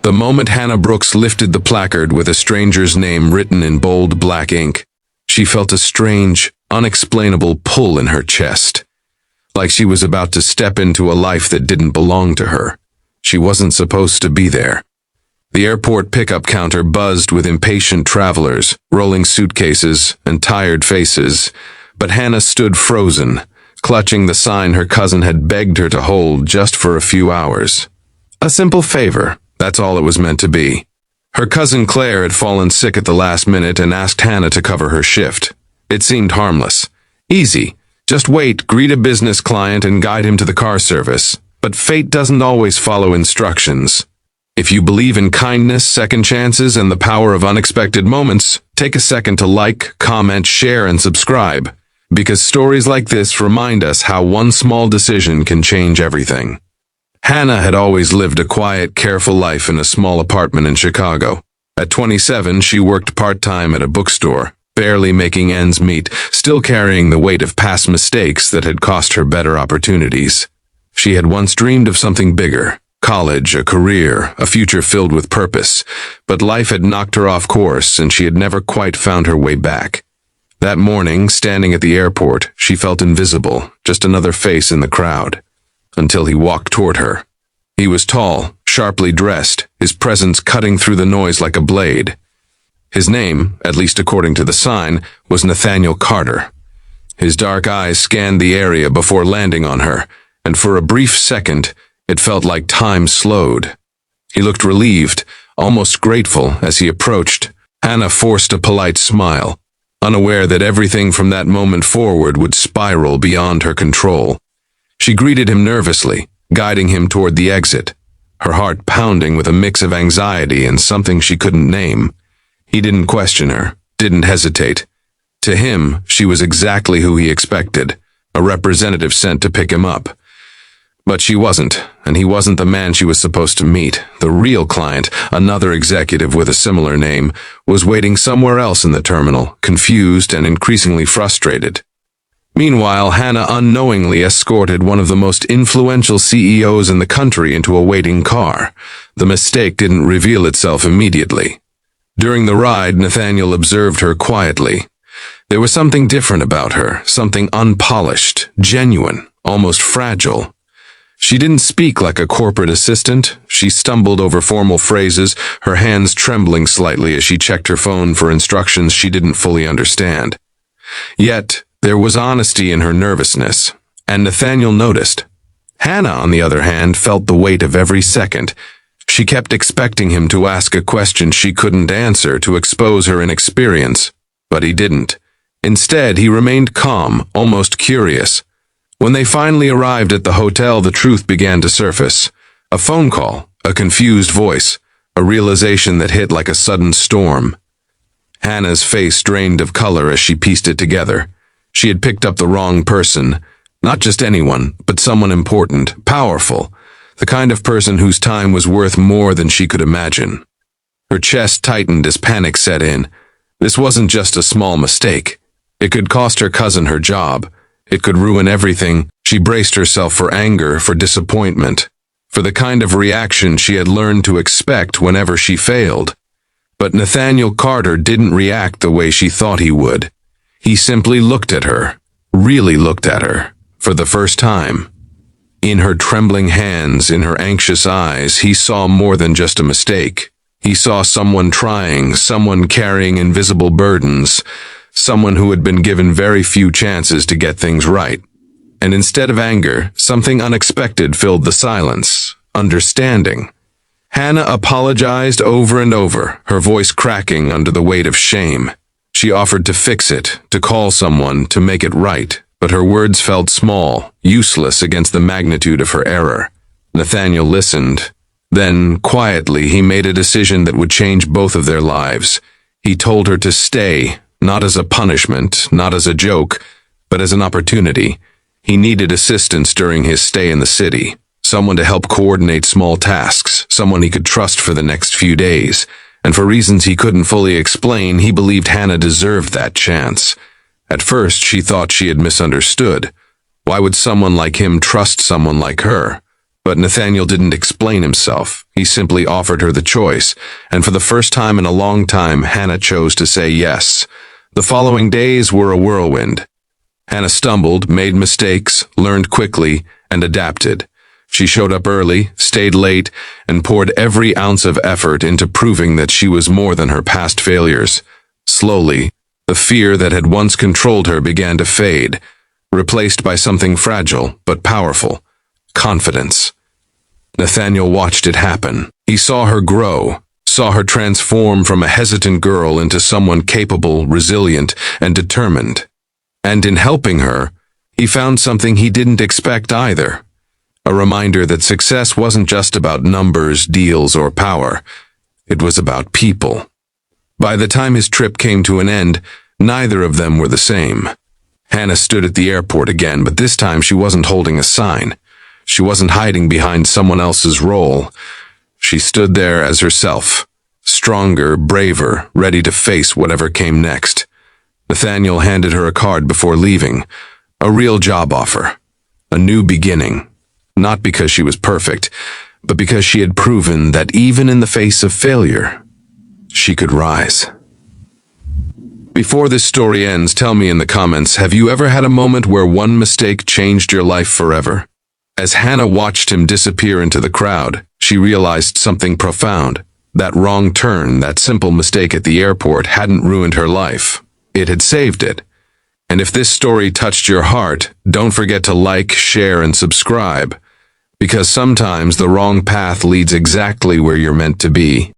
The moment Hannah Brooks lifted the placard with a stranger's name written in bold black ink, she felt a strange, unexplainable pull in her chest, like she was about to step into a life that didn't belong to her. She wasn't supposed to be there. The airport pickup counter buzzed with impatient travelers, rolling suitcases, and tired faces, but Hannah stood frozen, clutching the sign her cousin had begged her to hold just for a few hours. A simple favor, that's all it was meant to be. Her cousin Claire had fallen sick at the last minute and asked Hannah to cover her shift. It seemed harmless. Easy. Just wait, greet a business client, and guide him to the car service. But fate doesn't always follow instructions. If you believe in kindness, second chances, and the power of unexpected moments, take a second to like, comment, share, and subscribe. Because stories like this remind us how one small decision can change everything. Hannah had always lived a quiet, careful life in a small apartment in Chicago. At 27, she worked part-time at a bookstore, barely making ends meet, still carrying the weight of past mistakes that had cost her better opportunities. She had once dreamed of something bigger, college, a career, a future filled with purpose, but life had knocked her off course and she had never quite found her way back. That morning, standing at the airport, she felt invisible, just another face in the crowd. Until he walked toward her. He was tall, sharply dressed, his presence cutting through the noise like a blade. His name, at least according to the sign, was Nathaniel Carter. His dark eyes scanned the area before landing on her, and for a brief second, it felt like time slowed. He looked relieved, almost grateful as he approached. Hannah forced a polite smile, unaware that everything from that moment forward would spiral beyond her control. She greeted him nervously, guiding him toward the exit, her heart pounding with a mix of anxiety and something she couldn't name. He didn't question her, didn't hesitate. To him, she was exactly who he expected, a representative sent to pick him up. But she wasn't, and he wasn't the man she was supposed to meet. The real client, another executive with a similar name, was waiting somewhere else in the terminal, confused and increasingly frustrated. Meanwhile, Hannah unknowingly escorted one of the most influential CEOs in the country into a waiting car. The mistake didn't reveal itself immediately. During the ride, Nathaniel observed her quietly. There was something different about her, something unpolished, genuine, almost fragile. She didn't speak like a corporate assistant. She stumbled over formal phrases, her hands trembling slightly as she checked her phone for instructions she didn't fully understand. Yet, there was honesty in her nervousness, and Nathaniel noticed. Hannah, on the other hand, felt the weight of every second. She kept expecting him to ask a question she couldn't answer to expose her inexperience, but he didn't. Instead, he remained calm, almost curious. When they finally arrived at the hotel, the truth began to surface. A phone call, a confused voice, a realization that hit like a sudden storm. Hannah's face drained of color as she pieced it together. She had picked up the wrong person. Not just anyone, but someone important, powerful, the kind of person whose time was worth more than she could imagine. Her chest tightened as panic set in. This wasn't just a small mistake. It could cost her cousin her job. It could ruin everything. She braced herself for anger, for disappointment, for the kind of reaction she had learned to expect whenever she failed. But Nathaniel Carter didn't react the way she thought he would. He simply looked at her, really looked at her, for the first time. In her trembling hands, in her anxious eyes, he saw more than just a mistake. He saw someone trying, someone carrying invisible burdens, someone who had been given very few chances to get things right. And instead of anger, something unexpected filled the silence, understanding. Hannah apologized over and over, her voice cracking under the weight of shame. She offered to fix it, to call someone, to make it right, but her words felt small, useless against the magnitude of her error. Nathaniel listened. Then, quietly, he made a decision that would change both of their lives. He told her to stay, not as a punishment, not as a joke, but as an opportunity. He needed assistance during his stay in the city, someone to help coordinate small tasks, someone he could trust for the next few days. And for reasons he couldn't fully explain, he believed Hannah deserved that chance. At first, she thought she had misunderstood. Why would someone like him trust someone like her? But Nathaniel didn't explain himself. He simply offered her the choice, and for the first time in a long time, Hannah chose to say yes. The following days were a whirlwind. Hannah stumbled, made mistakes, learned quickly, and adapted. She showed up early, stayed late, and poured every ounce of effort into proving that she was more than her past failures. Slowly, the fear that had once controlled her began to fade, replaced by something fragile but powerful: confidence. Nathaniel watched it happen. He saw her grow, saw her transform from a hesitant girl into someone capable, resilient, and determined. And in helping her, he found something he didn't expect either: a reminder that success wasn't just about numbers, deals, or power. It was about people. By the time his trip came to an end, neither of them were the same. Hannah stood at the airport again, but this time she wasn't holding a sign. She wasn't hiding behind someone else's role. She stood there as herself, stronger, braver, ready to face whatever came next. Nathaniel handed her a card before leaving, a real job offer, a new beginning. Not because she was perfect, but because she had proven that even in the face of failure, she could rise. Before this story ends, tell me in the comments, have you ever had a moment where one mistake changed your life forever? As Hannah watched him disappear into the crowd, she realized something profound. That wrong turn, that simple mistake at the airport hadn't ruined her life. It had saved it. And if this story touched your heart, don't forget to like, share, and subscribe, because sometimes the wrong path leads exactly where you're meant to be.